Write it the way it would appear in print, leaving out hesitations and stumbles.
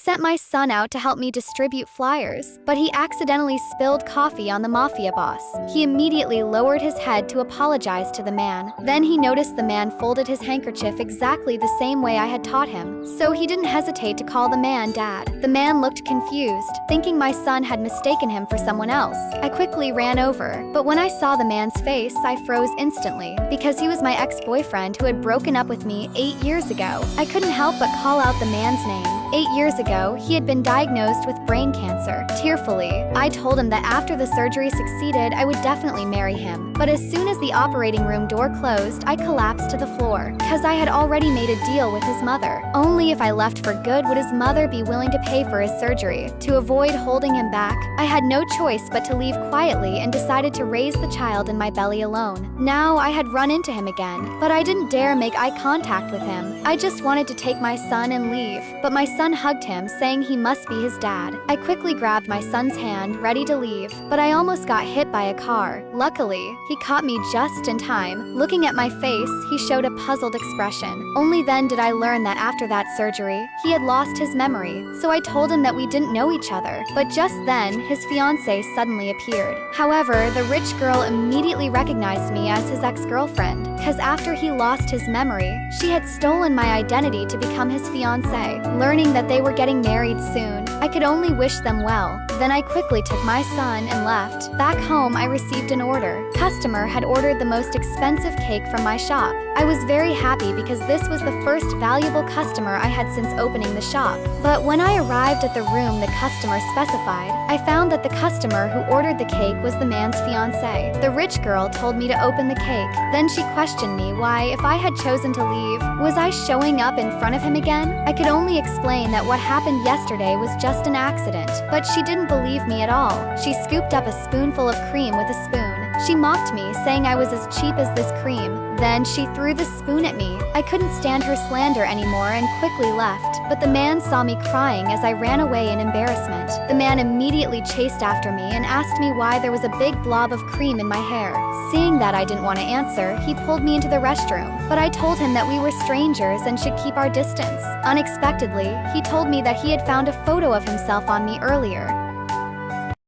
sent my son out to help me distribute flyers, but he accidentally spilled coffee on the mafia boss. He immediately lowered his head to apologize to the man. Then he noticed the man folded his handkerchief exactly the same way I had taught him, so he didn't hesitate to call the man Dad. The man looked confused, thinking my son had mistaken him for someone else. I quickly ran over, but when I saw the man's face, I froze instantly, because he was my ex-boyfriend who had broken up with me 8 years ago. I couldn't help but call out the man's name. 8 years ago, he had been diagnosed with brain cancer. Tearfully, I told him that after the surgery succeeded, I would definitely marry him. But as soon as the operating room door closed, I collapsed to the floor, because I had already made a deal with his mother. Only if I left for good would his mother be willing to pay for his surgery. To avoid holding him back, I had no choice but to leave quietly and decided to raise the child in my belly alone. Now I had run into him again, but I didn't dare make eye contact with him. I just wanted to take my son and leave, but my son hugged him, saying he must be his dad. I quickly grabbed my son's hand, ready to leave, but I almost got hit by a car. Luckily, he caught me just in time. Looking at my face, he showed a puzzled expression. Only then did I learn that after that surgery, he had lost his memory, so I told him that we didn't know each other. But just then, his fiancée suddenly appeared. However, the rich girl immediately recognized me as his ex-girlfriend, because after he lost his memory, she had stolen my identity to become his fiancée. Learning that they were getting married soon, I could only wish them well. Then I quickly took my son and left. Back home, I received an order. Customer had ordered the most expensive cake from my shop. I was very happy because this was the first valuable customer I had since opening the shop. But when I arrived at the room the customer specified, I found that the customer who ordered the cake was the man's fiancée. The rich girl told me to open the cake. Then she questioned me why, if I had chosen to leave, was I showing up in front of him again? I could only explain that what happened yesterday was just an accident, but she didn't believe me at all. She scooped up a spoonful of cream with a spoon. She mocked me, saying I was as cheap as this cream. Then she threw the spoon at me. I couldn't stand her slander anymore and quickly left, but the man saw me crying as I ran away in embarrassment. The man immediately chased after me and asked me why there was a big blob of cream in my hair. Seeing that I didn't want to answer, he pulled me into the restroom, but I told him that we were strangers and should keep our distance. Unexpectedly, he told me that he had found a photo of himself on me earlier.